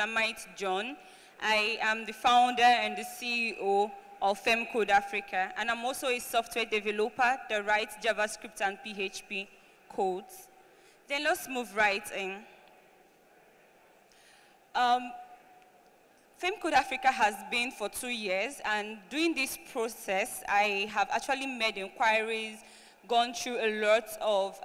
Shulamite John. I am the founder and the CEO of FemCode Africa, and I'm also a software developer that writes JavaScript and PHP codes. Then let's move right in. FemCode Africa has been for 2 years, and during this process, I have actually made inquiries, gone through a lot of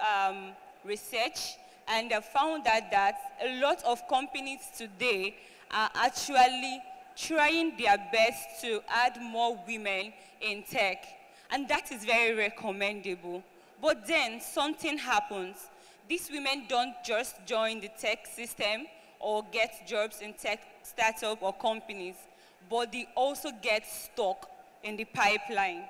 research, and I found out that a lot of companies today are actually trying their best to add more women in tech, and that is very recommendable. But then something happens. These women don't just join the tech system or get jobs in tech startups or companies, but they also get stuck in the pipeline.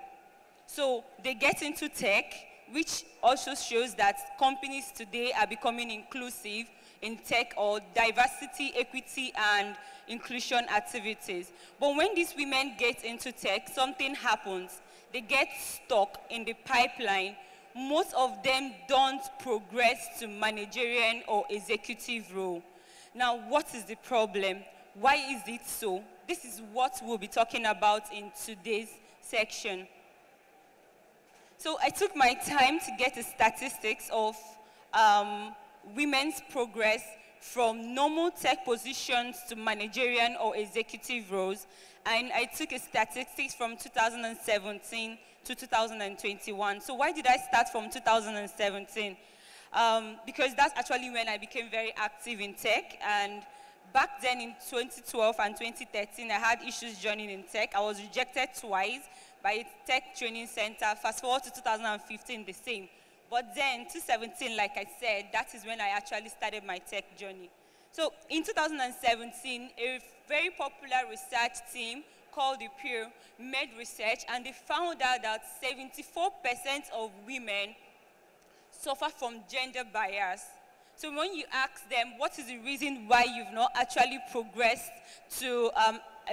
So they get into tech, which also shows that companies today are becoming inclusive in tech or diversity, equity, and inclusion activities. But when these women get into tech, something happens. They get stuck in the pipeline. Most of them don't progress to managerial or executive role. Now, what is the problem? Why is it so? This is what we'll be talking about in today's section. So I took my time to get the statistics of women's progress from normal tech positions to managerial or executive roles, and I took a statistics from 2017 to 2021. So why did I start from 2017? Because that's actually when I became very active in tech, and back then in 2012 and 2013, I had issues joining in tech. I was rejected twice by a tech training center. Fast forward to 2015, the same. But then, 2017, like I said, that is when I actually started my tech journey. So in 2017, a very popular research team called the Peer made research, and they found out that 74% of women suffer from gender bias. So when you ask them, what is the reason why you've not actually progressed to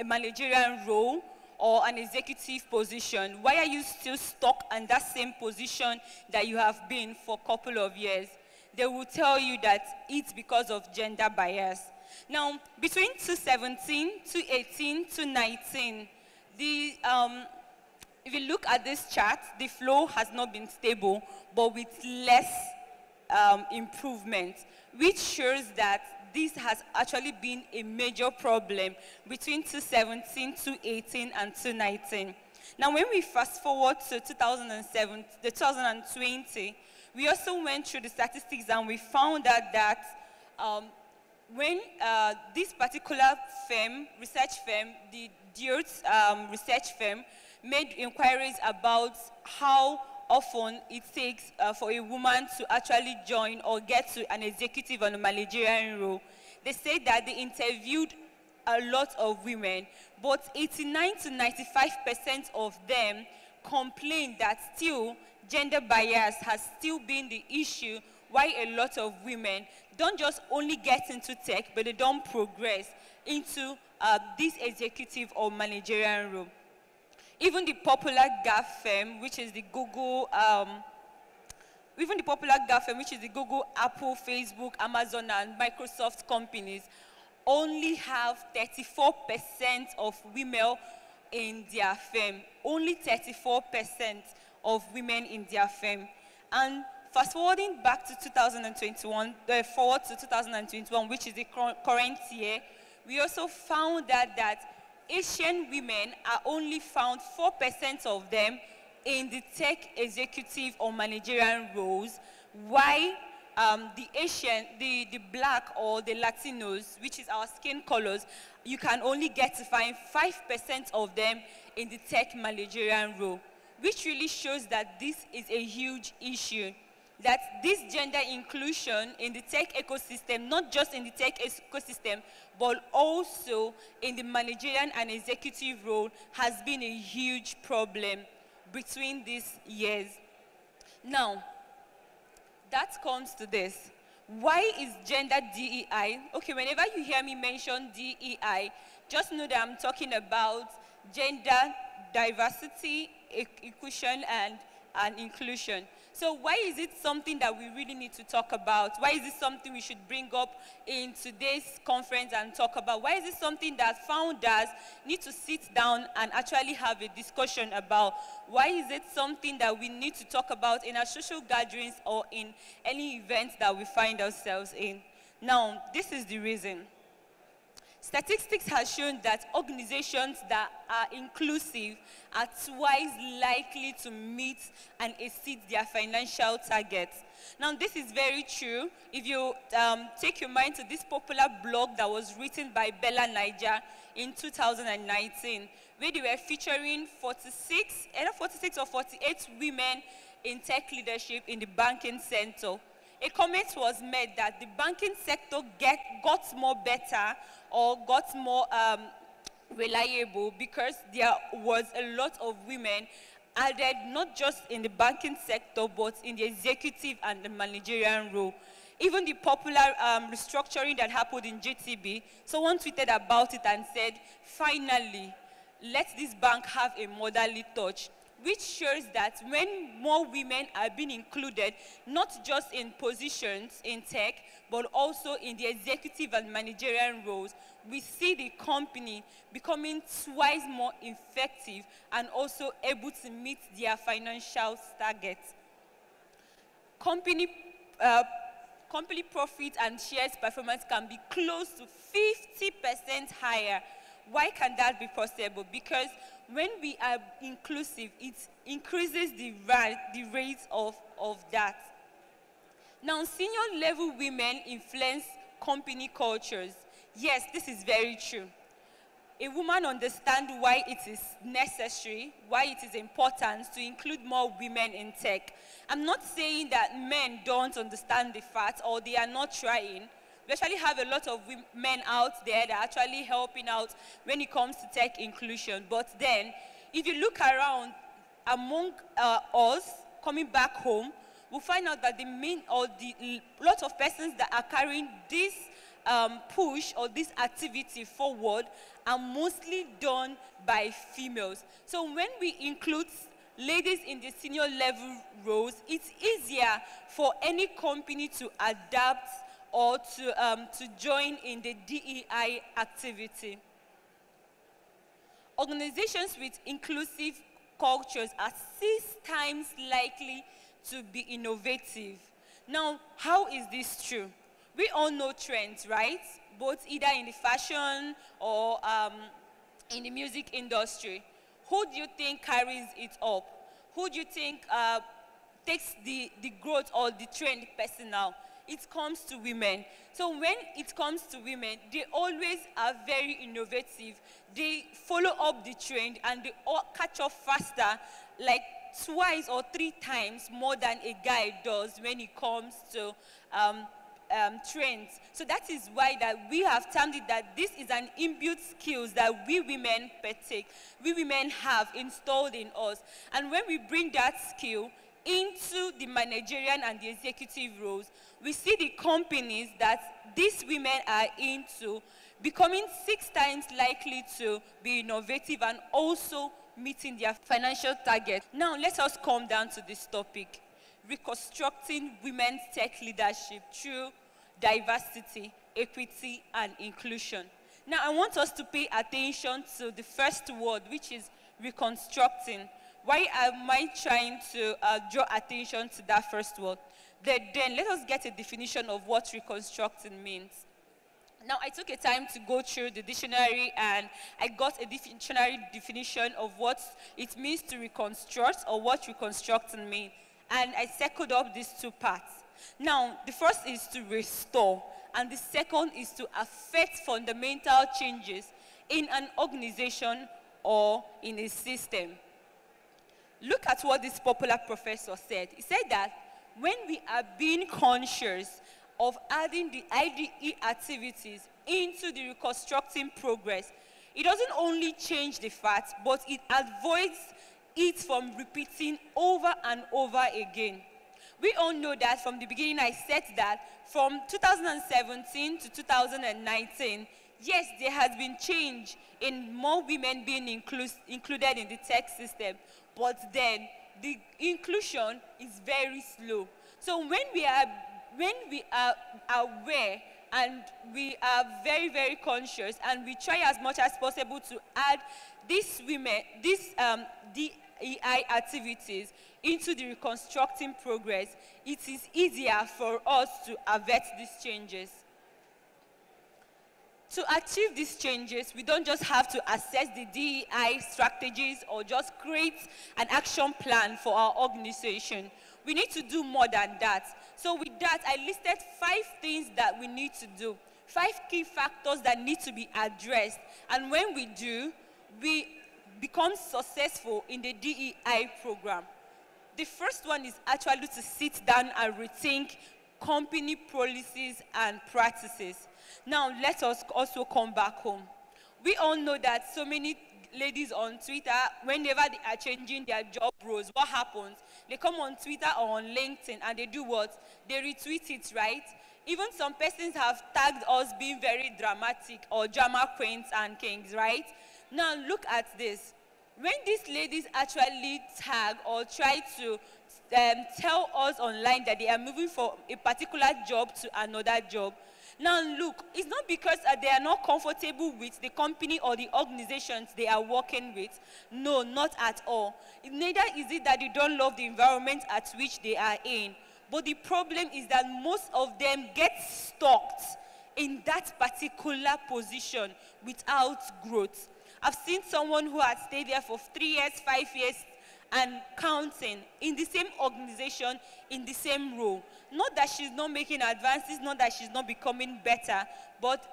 a managerial role or an executive position, why are you still stuck in that same position that you have been for a couple of years? They will tell you that it's because of gender bias. Now, between 2017, 2018, 2019, if you look at this chart, the flow has not been stable, but with less improvement, which shows that this has actually been a major problem between 2017, 2018, and 2019. Now, when we fast forward to 2020, we also went through the statistics, and we found out that when this particular firm, research firm, the Deloitte research firm, made inquiries about how often it takes for a woman to actually join or get to an executive or a managerial role, they said that they interviewed a lot of women, but 89 to 95% of them complained that still gender bias has still been the issue why a lot of women don't just only get into tech, but they don't progress into this executive or managerial role. Even the popular GAFM, which is the Google, Apple, Facebook, Amazon, and Microsoft companies, only have 34% of women in their firm. Only 34% of women in their firm. And fast forwarding back to 2021, forward to 2021, which is the current year, we also found that Asian women are only found 4% of them in the tech executive or managerial roles, while the Asian, the black or the Latinos, which is our skin colors, you can only get to find 5% of them in the tech managerial role, which really shows that this is a huge issue, that this gender inclusion in the tech ecosystem, not just in the tech ecosystem, but also in the managerial and executive role, has been a huge problem between these years. Now, that comes to this. Why is gender DEI? Okay, whenever you hear me mention DEI, just know that I'm talking about gender diversity, inclusion, and and inclusion. So why is it something that we really need to talk about? Why is it something we should bring up in today's conference and talk about? Why is it something that founders need to sit down and actually have a discussion about? Why is it something that we need to talk about in our social gatherings or in any events that we find ourselves in? Now, this is the reason. Statistics has shown that organizations that are inclusive are twice likely to meet and exceed their financial targets. Now, this is very true. If you take your mind to this popular blog that was written by Bella Niger in 2019, where they were featuring 46 or 48 women in tech leadership in the banking sector. A comment was made that the banking sector got more better or got more reliable because there was a lot of women added, not just in the banking sector, but in the executive and the managerial role. Even the popular restructuring that happened in GTB, someone tweeted about it and said, finally, let this bank have a motherly touch, which shows that when more women are being included, not just in positions in tech, but also in the executive and managerial roles, we see the company becoming twice more effective and also able to meet their financial targets. Company profit and shares performance can be close to 50% higher. Why can that be possible? Because when we are inclusive, it increases the rate of that. Now, senior level women influence company cultures. Yes, this is very true. A woman understands why it is necessary, why it is important to include more women in tech. I'm not saying that men don't understand the fact or they are not trying. We actually have a lot of men out there that are actually helping out when it comes to tech inclusion. But then, if you look around among us coming back home, we'll find out that the lot of persons that are carrying this push or this activity forward are mostly done by females. So when we include ladies in the senior level roles, it's easier for any company to adapt or to join in the DEI activity. Organizations with inclusive cultures are 6 times likely to be innovative. Now, how is this true? We all know trends, right? Both either in the fashion or in the music industry. Who do you think carries it up? Who do you think takes the growth or the trend personal? It comes to women. So when it comes to women, they always are very innovative. They follow up the trend and they all catch up faster, like twice or 3 times more than a guy does when it comes to trends. So that is why that we have termed it that this is an inbuilt skills that we women partake, we women have installed in us. And when we bring that skill into the managerial and the executive roles, we see the companies that these women are into becoming 6 times likely to be innovative and also meeting their financial targets. Now, let us come down to this topic: reconstructing women's tech leadership through diversity, equity, and inclusion. Now, I want us to pay attention to the first word, which is reconstructing. Why am I trying to draw attention to that first word? Then let us get a definition of what reconstructing means. Now, I took a time to go through the dictionary and I got a dictionary definition of what it means to reconstruct or what reconstructing means. And I circled up these 2 parts. Now, the first is to restore, and the second is to affect fundamental changes in an organization or in a system. Look at what this popular professor said. He said that when we are being conscious of adding the IDE activities into the reconstructing progress, it doesn't only change the facts, but it avoids it from repeating over and over again. We all know that from the beginning I said that from 2017 to 2019, yes, there has been change in more women being included in the tech system, but then the inclusion is very slow. So when we are aware and we are very, very conscious, and we try as much as possible to add these DEI activities into the reconstructing progress, it is easier for us to avert these changes. To achieve these changes, we don't just have to assess the DEI strategies or just create an action plan for our organization. We need to do more than that. So with that, I listed 5 things that we need to do, 5 key factors that need to be addressed. And when we do, we become successful in the DEI program. The first one is actually to sit down and rethink company policies and practices. Now, let us also come back home. We all know that so many ladies on Twitter, whenever they are changing their job roles, what happens? They come on Twitter or on LinkedIn and they do what? They retweet it, right? Even some persons have tagged us being very dramatic or drama queens and kings, right? Now, look at this. When these ladies actually tag or try to tell us online that they are moving from a particular job to another job, now look, it's not because they are not comfortable with the company or the organizations they are working with. No, not at all. Neither is it that they don't love the environment at which they are in. But the problem is that most of them get stuck in that particular position without growth. I've seen someone who has stayed there for 3 years, 5 years, and counting in the same organization, in the same role. Not that she's not making advances, not that she's not becoming better, but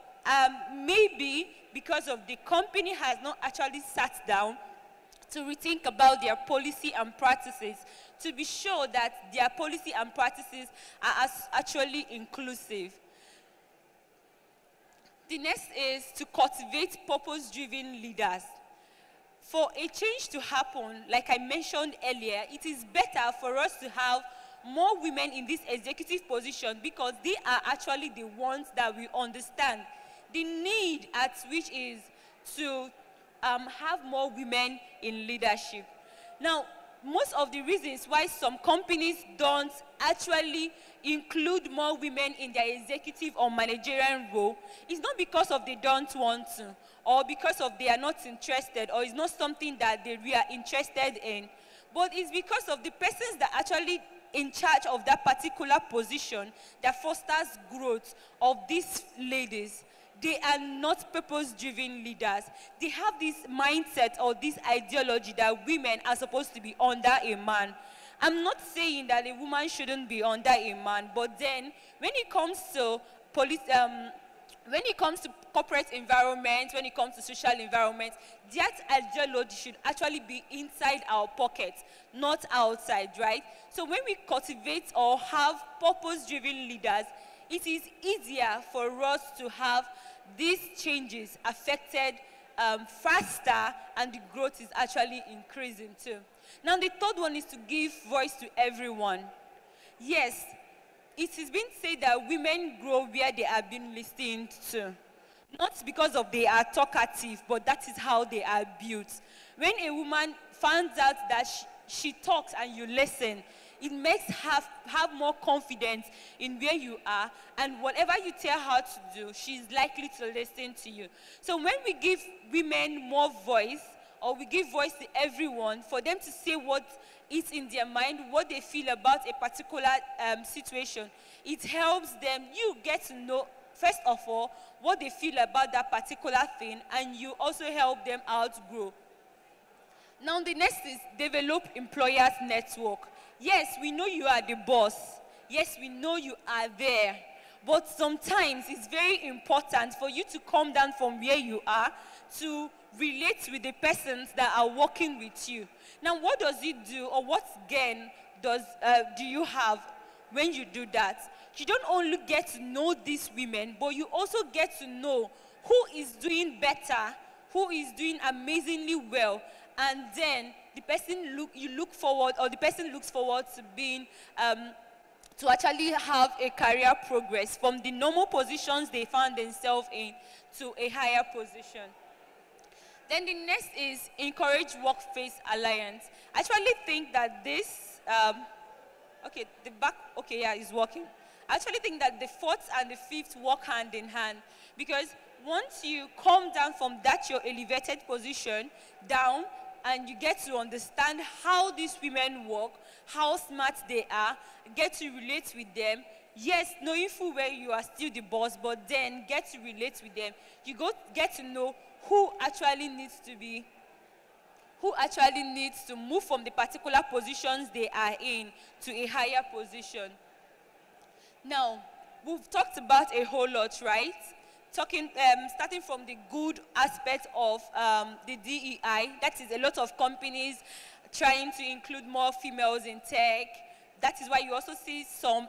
maybe because of the company has not actually sat down to rethink about their policy and practices to be sure that their policy and practices are actually inclusive. The next is to cultivate purpose-driven leaders. For a change to happen, like I mentioned earlier, it is better for us to have more women in this executive position because they are actually the ones that we understand the need at which is to have more women in leadership. Now, most of the reasons why some companies don't actually include more women in their executive or managerial role is not because of they don't want to, or because of they are not interested, or it's not something that they are interested in, but it's because of the persons that actually in charge of that particular position that fosters growth of these ladies. They are not purpose-driven leaders. They have this mindset or this ideology that women are supposed to be under a man. I'm not saying that a woman shouldn't be under a man, but then when it comes to corporate environment, when it comes to social environment, that ideology should actually be inside our pockets, not outside, right? So when we cultivate or have purpose-driven leaders, it is easier for us to have these changes affected faster, and the growth is actually increasing too. Now the third one is to give voice to everyone. Yes, it has been said that women grow where they are being listened to. Not because of they are talkative, but that is how they are built. When a woman finds out that she talks and you listen, it makes her have more confidence in where you are, and whatever you tell her to do, she's likely to listen to you. So when we give women more voice, or we give voice to everyone for them to say what is in their mind, what they feel about a particular situation, it helps them. You get to know, first of all, what they feel about that particular thing, and you also help them outgrow. Now the next is develop employers network. Yes, we know you are the boss. Yes, we know you are there. But sometimes it's very important for you to come down from where you are to relate with the persons that are working with you. Now, what does it do, or what gain do you have when you do that? You don't only get to know these women, but you also get to know who is doing better, who is doing amazingly well, and then the person looks forward to being to actually have a career progress from the normal positions they found themselves in to a higher position. Then the next is encourage workplace alliance. I actually think that this, okay, the back, okay, yeah, it's working. I actually think that the fourth and the fifth work hand in hand, because once you come down from that your elevated position down, and you get to understand how these women work, how smart they are, get to relate with them. Yes, knowing full well you are still the boss, but then get to relate with them. You get to know who actually needs to move from the particular positions they are in to a higher position. Now, we've talked about a whole lot, right? Starting from the good aspect of the DEI, that is a lot of companies trying to include more females in tech. That is why you also see some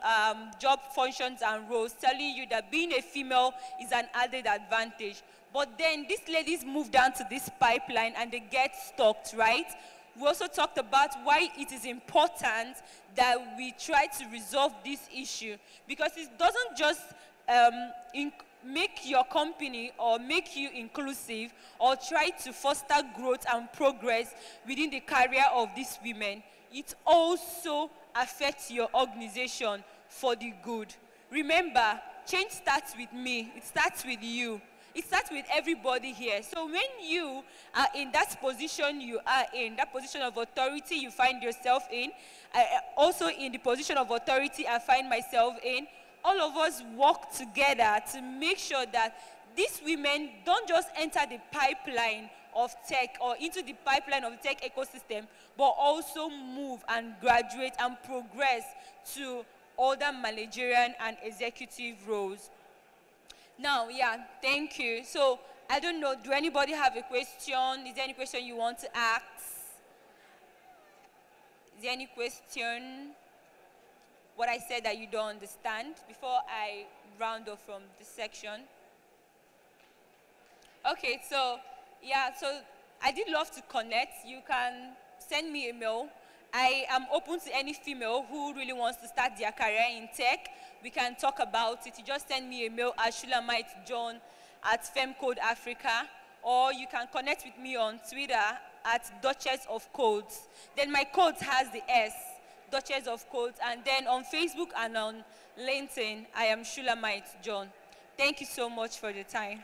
job functions and roles telling you that being a female is an added advantage. But then these ladies move down to this pipeline and they get stuck, right? We also talked about why it is important that we try to resolve this issue, because it doesn't just make your company or make you inclusive or try to foster growth and progress within the career of these women. It also affects your organization for the good. Remember, change starts with me. It starts with you. It starts with everybody here. So when you are in that position you are in, that position of authority you find yourself in, also in the position of authority I find myself in, all of us work together to make sure that these women don't just enter the pipeline of tech or into the pipeline of the tech ecosystem, but also move and graduate and progress to other managerial and executive roles. Now, yeah, thank you. So, I don't know, do anybody have a question? Is there any question you want to ask? Is there any question? What I said that you don't understand before I round off from this section? Okay, so, yeah, so I did love to connect. You can send me a mail. I am open to any female who really wants to start their career in tech. We can talk about it. You just send me a mail at shulamitejohn@femcodeafrica, or you can connect with me on Twitter at Duchess of Codes. Then my code has the S, Duchess of Codes, and then on Facebook and on LinkedIn, I am Shulamite John. Thank you so much for the time.